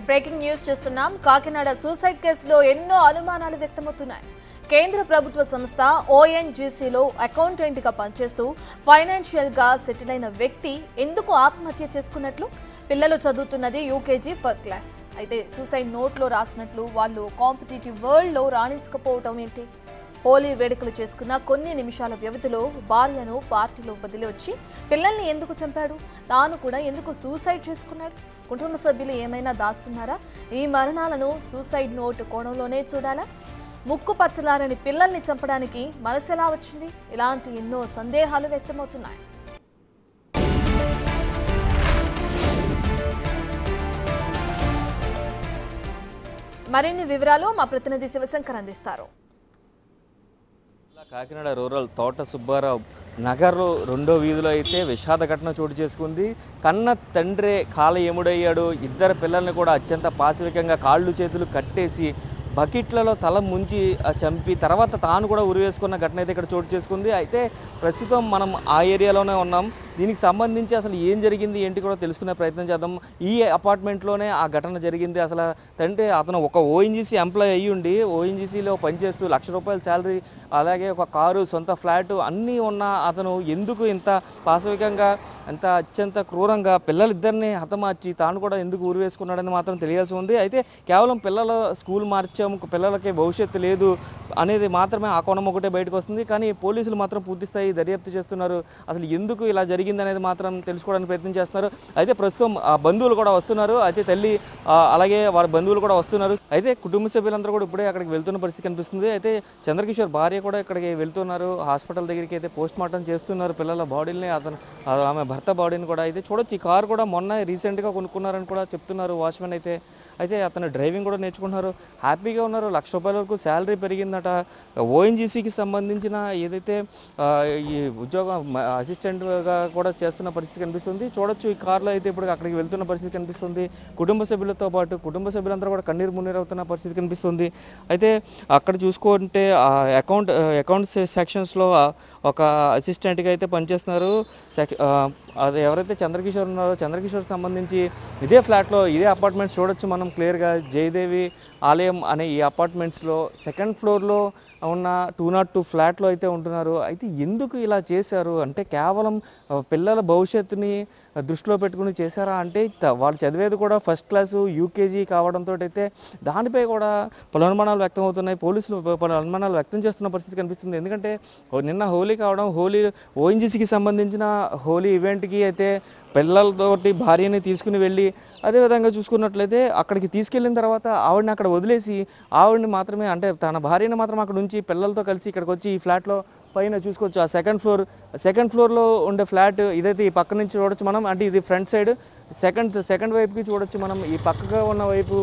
Breaking news చూస్తున్నాం. Kakinada suicide కేసులో ఎన్నో అనుమానాలు వ్యక్తమవుతున్నాయి. కేంద్ర ప్రభుత్వ సంస్థ ఓఎన్జీసీలో అకౌంటెంట్ గా పనిచేస్తూ ఫైనాన్షియల్ గా సెటిల్ అయిన వ్యక్తి ఎందుకు ఆత్మహత్య చేసుకున్నట్లు? పిల్లలు చదువుతున్నది యూకేజీ ఫస్ట్ క్లాస్. అయితే సూసైడ్ నోట్లో రాసినట్లు వాళ్ళు కాంపిటేటివ్ వరల్డ్ లో రాణించకపోవటం ఏంటి? హోలీ వేడుకలు చేసుకున్న కొన్ని నిమిషాల వ్యవధిలో భార్యను పార్టీలో వదిలి వచ్చి పిల్లల్ని ఎందుకు చంపాడు? తాను కూడా ఎందుకు సూసైడ్ చేసుకున్నాడు? కుటుంబ సభ్యులు ఏమైనా దాస్తున్నారా? ఈ మరణాలను సూసైడ్ నోట్ కోణంలోనే చూడాలా? ముక్కు పచ్చలారని పిల్లల్ని చంపడానికి మనసు ఎలా వచ్చింది? ఇలాంటి ఎన్నో సందేహాలు వ్యక్తమవుతున్నాయి. మరిన్ని వివరాలు మా ప్రతినిధి శివశంకర్ అందిస్తారు. కాకినాడ రూరల్ తోట సుబ్బారావు నగర్ రెండో వీధిలో అయితే విషాద ఘటన చోటు చేసుకుంది. కన్న తండ్రే కాల ఎముడయ్యాడు. ఇద్దరు పిల్లల్ని కూడా అత్యంత పాశవికంగా కాళ్ళు చేతులు కట్టేసి బకెట్లలో తల ముంచి చంపి తర్వాత తాను కూడా ఉరివేసుకున్న ఘటన అయితే ఇక్కడ చోటు చేసుకుంది. అయితే ప్రస్తుతం మనం ఆ ఏరియాలోనే ఉన్నాం. దీనికి సంబంధించి అసలు ఏం జరిగింది ఏంటి కూడా తెలుసుకునే ప్రయత్నం చేద్దాం. ఈ అపార్ట్మెంట్లోనే ఆ ఘటన జరిగింది. అసలు అంటే అతను ఒక ఓఎన్జీసీ ఎంప్లాయీ అయ్యి ఉండి ఓఎన్జీసీలో పనిచేస్తూ ₹1,00,000 శాలరీ, అలాగే ఒక కారు, సొంత ఫ్లాటు అన్నీ ఉన్న అతను ఎందుకు ఇంత పాశవికంగా అంత అత్యంత క్రూరంగా పిల్లలిద్దరిని హతమార్చి తాను కూడా ఎందుకు ఊరు వేసుకున్నాడని మాత్రం తెలియాల్సి ఉంది. అయితే కేవలం పిల్లల స్కూల్ మార్చాము, పిల్లలకి భవిష్యత్తు లేదు అనేది మాత్రమే ఆ కోణం ఒకటే బయటకు వస్తుంది. కానీ పోలీసులు మాత్రం పూర్తిస్థాయి దర్యాప్తు చేస్తున్నారు. అసలు ఎందుకు ఇలా జరిగింది అనేది మాత్రం తెలుసుకోవడానికి ప్రయత్నం చేస్తున్నారు. అయితే ప్రస్తుతం బంధువులు కూడా వస్తున్నారు. అయితే తల్లి అలాగే వారి బంధువులు కూడా వస్తున్నారు. అయితే కుటుంబ సభ్యులందరూ కూడా ఇప్పుడే అక్కడికి వెళ్తున్న పరిస్థితి కనిపిస్తుంది. అయితే చంద్రకిషోర్ భార్య కూడా ఇక్కడికి వెళ్తున్నారు. హాస్పిటల్ దగ్గరికి అయితే పోస్ట్ మార్టం చేస్తున్నారు పిల్లల బాడీని, ఆమె భర్త బాడీని కూడా. అయితే చూడొచ్చు, ఈ కారు కూడా మొన్న రీసెంట్గా కొనుక్కున్నారని కూడా చెప్తున్నారు వాచ్మెన్ అయితే. అయితే అతను డ్రైవింగ్ కూడా నేర్చుకుంటున్నారు, హ్యాపీగా ఉన్నారు. ₹1,00,000 వరకు శాలరీ పెరిగిందట. ఓఎన్జీసీకి సంబంధించిన ఏదైతే ఈ ఉద్యోగం అసిస్టెంట్గా కూడా చేస్తున్న పరిస్థితి కనిపిస్తుంది. చూడొచ్చు, ఈ కార్లో అయితే ఇప్పుడు అక్కడికి వెళ్తున్న పరిస్థితి కనిపిస్తుంది. కుటుంబ సభ్యులతో పాటు కుటుంబ సభ్యులందరూ కూడా కన్నీరు మున్నీరు అవుతున్న పరిస్థితి కనిపిస్తుంది. అయితే అక్కడ చూసుకుంటే అకౌంట్స్ సెక్షన్స్లో ఒక అసిస్టెంట్గా అయితే పనిచేస్తున్నారు. అది ఎవరైతే చంద్రకిషోర్ ఉన్నారో చంద్రకిషోర్ సంబంధించి ఇదే ఫ్లాట్లో ఇదే అపార్ట్మెంట్స్ చూడొచ్చు మనం క్లియర్గా. జయదేవి ఆలయం అనే ఈ అపార్ట్మెంట్స్లో సెకండ్ ఫ్లోర్లో ఉన్న 202 ఫ్లాట్లో అయితే ఉంటున్నారు. అయితే ఎందుకు ఇలా చేశారు అంటే కేవలం పిల్లల భవిష్యత్తుని దృష్టిలో పెట్టుకుని చేశారా అంటే వాళ్ళు చదివేది కూడా ఫస్ట్ క్లాసు యూకేజీ కావడంతో అయితే దానిపై కూడా పలు అనుమానాలు వ్యక్తం అవుతున్నాయి. పోలీసులు పలు అనుమానాలు వ్యక్తం చేస్తున్న పరిస్థితి కనిపిస్తుంది. ఎందుకంటే నిన్న హోలీ కావడం, హోలీ ఓఎన్జీసీకి సంబంధించిన హోలీ ఈవెంట్కి అయితే పిల్లలతోటి భార్యని తీసుకుని వెళ్ళి అదేవిధంగా చూసుకున్నట్లయితే అక్కడికి తీసుకెళ్ళిన తర్వాత ఆవిడని అక్కడ వదిలేసి ఆవిడని మాత్రమే అంటే తన భార్యని మాత్రం అక్కడ ఉంచి పిల్లలతో కలిసి ఇక్కడికి వచ్చి ఈ ఫ్లాట్లో పైన చూసుకోవచ్చు. ఆ సెకండ్ ఫ్లోర్లో ఉండే ఫ్లాట్ ఇదైతే ఈ పక్క నుంచి చూడొచ్చు మనం. అంటే ఇది ఫ్రంట్ సైడ్, సెకండ్ వైపుకి చూడొచ్చు మనం. ఈ పక్కగా ఉన్న వైపు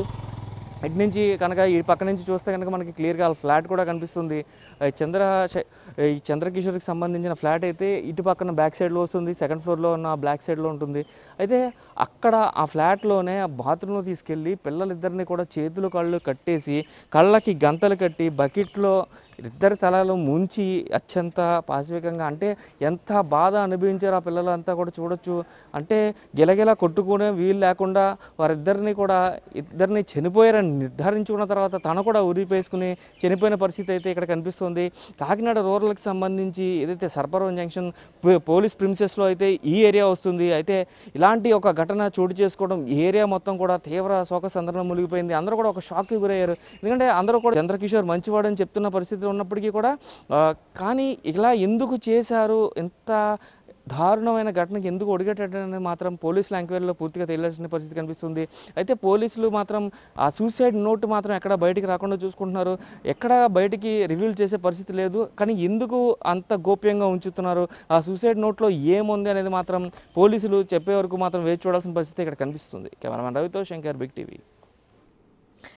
ఇటు నుంచి కనుక ఈ పక్క నుంచి చూస్తే కనుక మనకి క్లియర్గా ఫ్లాట్ కూడా కనిపిస్తుంది. ఈ చంద్రకిషోర్కి సంబంధించిన ఫ్లాట్ అయితే ఇటు పక్కన బ్యాక్ సైడ్లో వస్తుంది, సెకండ్ ఫ్లోర్లో ఉన్న బ్లాక్ సైడ్లో ఉంటుంది. అయితే అక్కడ ఆ ఫ్లాట్లోనే బాత్రూంలో తీసుకెళ్ళి పిల్లలిద్దరిని కూడా చేతులు కళ్ళు కట్టేసి కళ్ళకి గంతలు కట్టి బకెట్లో ఇద్దరి తలలు ముంచి అత్యంత పాశవికంగా అంటే ఎంత బాధ అనుభవించారు ఆ పిల్లలంతా కూడా చూడొచ్చు. అంటే గిలగిలా కొట్టుకునే వీలు లేకుండా ఇద్దరిని చనిపోయారని నిర్ధారించుకున్న తర్వాత తను కూడా ఉరిపేసుకుని చనిపోయిన పరిస్థితి అయితే ఇక్కడ కనిపిస్తుంది. కాకినాడ రూరల్కి సంబంధించి ఏదైతే సర్పవరం జంక్షన్ పోలీస్ ప్రిమిసెస్లో అయితే ఈ ఏరియా వస్తుంది. అయితే ఇలాంటి ఒక ఘటన చోటు చేసుకోవడం ఈ ఏరియా మొత్తం కూడా తీవ్ర శోక సందర్భం మునిగిపోయింది. అందరూ కూడా ఒక షాక్కి గురయ్యారు. ఎందుకంటే అందరూ కూడా చంద్రకిషోర్ మంచివాడని చెప్తున్న పరిస్థితిలో ఉన్నప్పటికీ కూడా కానీ ఇలా ఎందుకు చేశారు, ఎంత దారుణమైన ఘటనకి ఎందుకు ఒడిగట్టఅనేది మాత్రం పోలీసుల ఎంక్వైరీలో పూర్తిగా తెలియాల్సిన పరిస్థితి కనిపిస్తుంది. అయితే పోలీసులు మాత్రం ఆ సూసైడ్ నోట్ మాత్రం ఎక్కడ బయటికి రాకుండా చూసుకుంటున్నారు. ఎక్కడ బయటికి రివీల్ చేసే పరిస్థితి లేదు. కానీ ఎందుకు అంత గోప్యంగా ఉంచుతున్నారు, ఆ సూసైడ్ నోట్లో ఏముంది అనేది మాత్రం పోలీసులు చెప్పే వరకు మాత్రం వేచి చూడాల్సిన పరిస్థితి ఇక్కడ కనిపిస్తుంది. కెమెరామెన్ రవితో శంకర్, బిగ్ టీవీ.